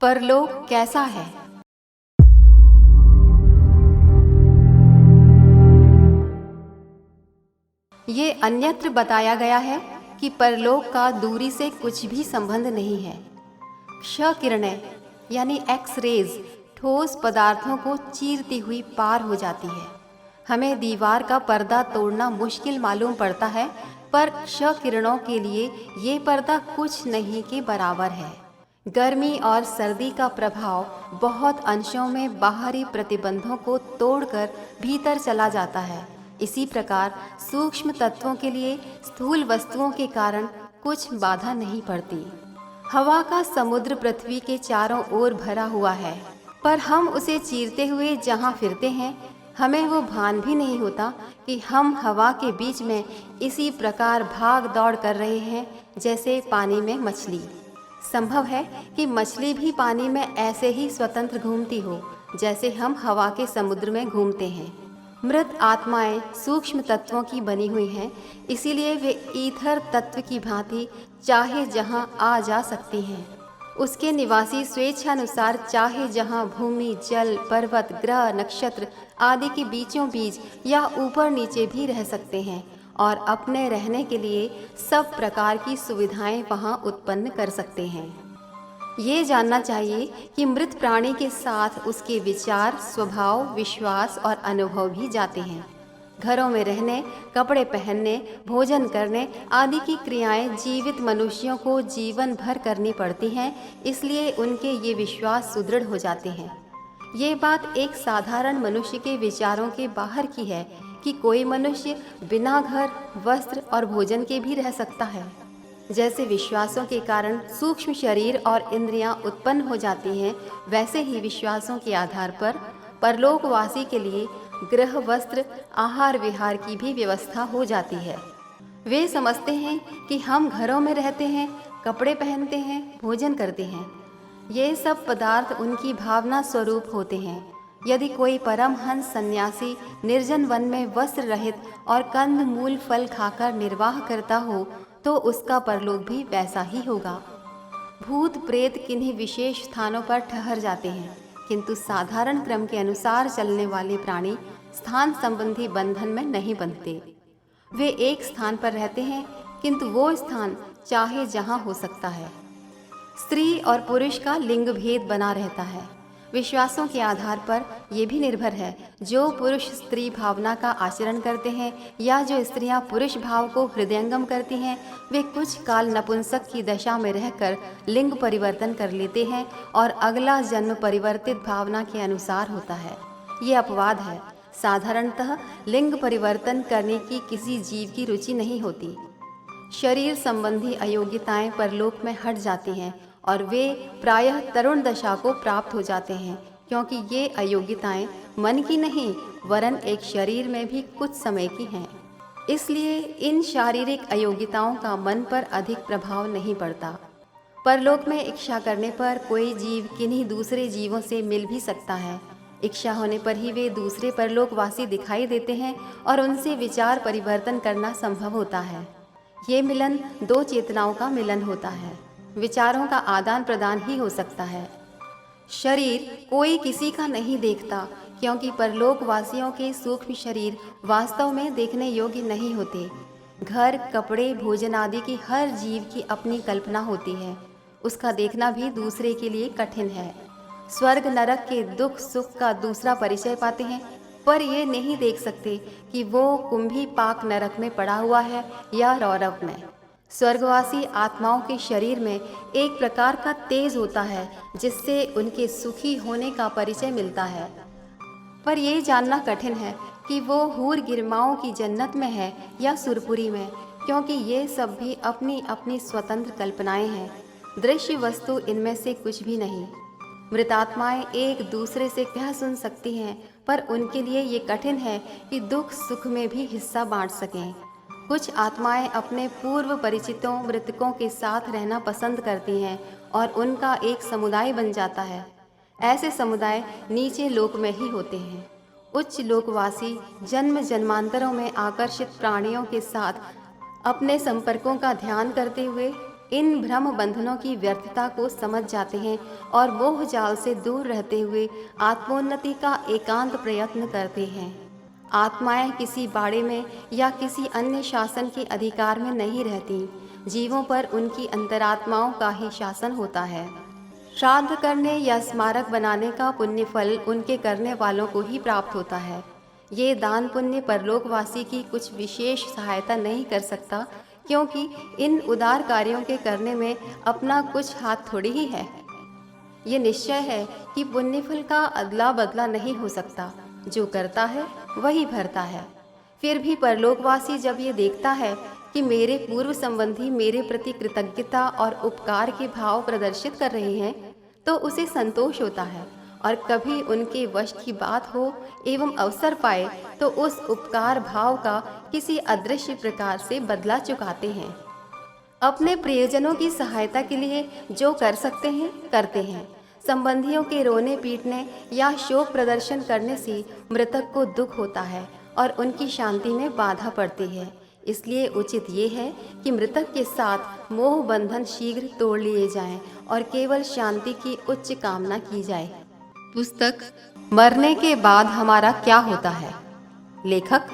परलोक कैसा है? ये अन्यत्र बताया गया है कि परलोक का दूरी से कुछ भी संबंध नहीं है। क्ष किरणें यानी एक्स रेज ठोस पदार्थों को चीरती हुई पार हो जाती है। हमें दीवार का पर्दा तोड़ना मुश्किल मालूम पड़ता है, पर क्ष किरणों के लिए ये पर्दा कुछ नहीं के बराबर है। गर्मी और सर्दी का प्रभाव बहुत अंशों में बाहरी प्रतिबंधों को तोड़कर भीतर चला जाता है। इसी प्रकार सूक्ष्म तत्वों के लिए स्थूल वस्तुओं के कारण कुछ बाधा नहीं पड़ती। हवा का समुद्र पृथ्वी के चारों ओर भरा हुआ है, पर हम उसे चीरते हुए जहाँ फिरते हैं, हमें वो भान भी नहीं होता कि हम हवा के बीच में इसी प्रकार भाग दौड़ कर रहे हैं जैसे पानी में मछली। संभव है कि मछली भी पानी में ऐसे ही स्वतंत्र घूमती हो जैसे हम हवा के समुद्र में घूमते हैं। मृत आत्माएं सूक्ष्म तत्वों की बनी हुई हैं, इसीलिए वे ईथर तत्व की भांति चाहे जहां आ जा सकती हैं। उसके निवासी स्वेच्छानुसार चाहे जहां भूमि, जल, पर्वत, ग्रह, नक्षत्र आदि के बीचों बीच या ऊपर नीचे भी रह सकते हैं और अपने रहने के लिए सब प्रकार की सुविधाएं वहां उत्पन्न कर सकते हैं। ये जानना चाहिए कि मृत प्राणी के साथ उसके विचार, स्वभाव, विश्वास और अनुभव भी जाते हैं। घरों में रहने, कपड़े पहनने, भोजन करने आदि की क्रियाएं जीवित मनुष्यों को जीवन भर करनी पड़ती हैं, इसलिए उनके ये विश्वास सुदृढ़ हो जाते हैं। ये बात एक साधारण मनुष्य के विचारों के बाहर की है कि कोई मनुष्य बिना घर, वस्त्र और भोजन के भी रह सकता है। जैसे विश्वासों के कारण सूक्ष्म शरीर और इंद्रियां उत्पन्न हो जाती हैं, वैसे ही विश्वासों के आधार पर परलोकवासी के लिए गृह, वस्त्र, आहार विहार की भी व्यवस्था हो जाती है। वे समझते हैं कि हम घरों में रहते हैं, कपड़े पहनते हैं, भोजन करते हैं। ये सब पदार्थ उनकी भावना स्वरूप होते हैं। यदि कोई परमहंस सन्यासी निर्जन वन में वस्त्र रहित और कंद मूल फल खाकर निर्वाह करता हो तो उसका परलोक भी वैसा ही होगा। भूत प्रेत किन्हीं विशेष स्थानों पर ठहर जाते हैं, किंतु साधारण क्रम के अनुसार चलने वाले प्राणी स्थान संबंधी बंधन में नहीं बंधते। वे एक स्थान पर रहते हैं, किंतु वो स्थान चाहे जहाँ हो सकता है। स्त्री और पुरुष का लिंग भेद बना रहता है। विश्वासों के आधार पर यह भी निर्भर है, जो पुरुष स्त्री भावना का आचरण करते हैं या जो स्त्रियां पुरुष भाव को हृदयंगम करती हैं, वे कुछ काल नपुंसक की दशा में रहकर लिंग परिवर्तन कर लेते हैं और अगला जन्म परिवर्तित भावना के अनुसार होता है। ये अपवाद है। साधारणतः लिंग परिवर्तन करने की किसी जीव की रुचि नहीं होती। शरीर संबंधी अयोग्यताएं परलोक में हट जाती हैं और वे प्रायः तरुण दशा को प्राप्त हो जाते हैं, क्योंकि ये अयोग्यताएं मन की नहीं वरन एक शरीर में भी कुछ समय की हैं। इसलिए इन शारीरिक अयोग्यताओं का मन पर अधिक प्रभाव नहीं पड़ता। परलोक में इच्छा करने पर कोई जीव किन्हीं दूसरे जीवों से मिल भी सकता है। इच्छा होने पर ही वे दूसरे परलोकवासी दिखाई देते हैं और उनसे विचार परिवर्तन करना संभव होता है। ये मिलन दो चेतनाओं का मिलन होता है। विचारों का आदान प्रदान ही हो सकता है। शरीर कोई किसी का नहीं देखता, क्योंकि परलोकवासियों के सूक्ष्म शरीर वास्तव में देखने योग्य नहीं होते। घर, कपड़े, भोजन आदि की हर जीव की अपनी कल्पना होती है। उसका देखना भी दूसरे के लिए कठिन है। स्वर्ग नरक के दुख सुख का दूसरा परिचय पाते हैं, पर ये नहीं देख सकते कि वो कुंभी पाक नरक में पड़ा हुआ है या रौरव में। स्वर्गवासी आत्माओं के शरीर में एक प्रकार का तेज होता है, जिससे उनके सुखी होने का परिचय मिलता है। पर यह जानना कठिन है कि वो हूर गिरमाओं की जन्नत में है या सुरपुरी में, क्योंकि ये सब भी अपनी अपनी स्वतंत्र कल्पनाएं हैं। दृश्य वस्तु इनमें से कुछ भी नहीं। मृतात्माएं एक दूसरे से कह सुन सकती हैं, पर उनके लिए ये कठिन है कि दुख सुख में भी हिस्सा बांट सकें। कुछ आत्माएं अपने पूर्व परिचितों मृतकों के साथ रहना पसंद करती हैं और उनका एक समुदाय बन जाता है। ऐसे समुदाय नीचे लोक में ही होते हैं। उच्च लोकवासी जन्म जन्मांतरों में आकर्षित प्राणियों के साथ अपने संपर्कों का ध्यान करते हुए इन भ्रम बंधनों की व्यर्थता को समझ जाते हैं और मोह जाल से दूर रहते हुए आत्मोन्नति का एकांत प्रयत्न करते हैं। आत्माएं किसी बाड़े में या किसी अन्य शासन के अधिकार में नहीं रहती। जीवों पर उनकी अंतरात्माओं का ही शासन होता है। श्राद्ध करने या स्मारक बनाने का पुण्य फल उनके करने वालों को ही प्राप्त होता है। ये दान पुण्य परलोकवासी की कुछ विशेष सहायता नहीं कर सकता, क्योंकि इन उदार कार्यों के करने में अपना कुछ हाथ थोड़ी ही है। ये निश्चय है कि पुण्यफल का अदला बदला नहीं हो सकता। जो करता है वही भरता है। फिर भी परलोकवासी जब ये देखता है कि मेरे पूर्व संबंधी मेरे प्रति कृतज्ञता और उपकार के भाव प्रदर्शित कर रहे हैं, तो उसे संतोष होता है और कभी उनके वश की बात हो एवं अवसर पाए तो उस उपकार भाव का किसी अदृश्य प्रकार से बदला चुकाते हैं। अपने प्रियजनों की सहायता के लिए जो कर सकते हैं करते हैं। संबंधियों के रोने पीटने या शोक प्रदर्शन करने से मृतक को दुख होता है और उनकी शांति में बाधा पड़ती है। इसलिए उचित ये है कि मृतक के साथ मोह बंधन शीघ्र तोड़ लिए जाएं और केवल शांति की उच्च कामना की जाए। पुस्तक मरने के बाद हमारा क्या होता है, लेखक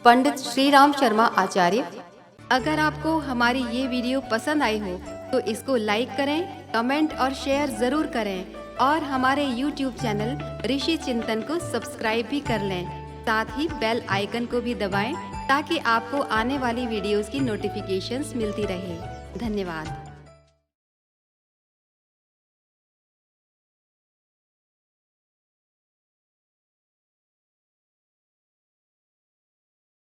पंडित श्री राम शर्मा आचार्य। अगर आपको हमारी ये वीडियो पसंद आई हो तो इसको लाइक करें, कमेंट और शेयर ज़रूर करें और हमारे YouTube चैनल ऋषि चिंतन को सब्सक्राइब भी कर लें। साथ ही बेल आइकन को भी दबाएं ताकि आपको आने वाली वीडियोस की नोटिफिकेशंस मिलती रहे। धन्यवाद।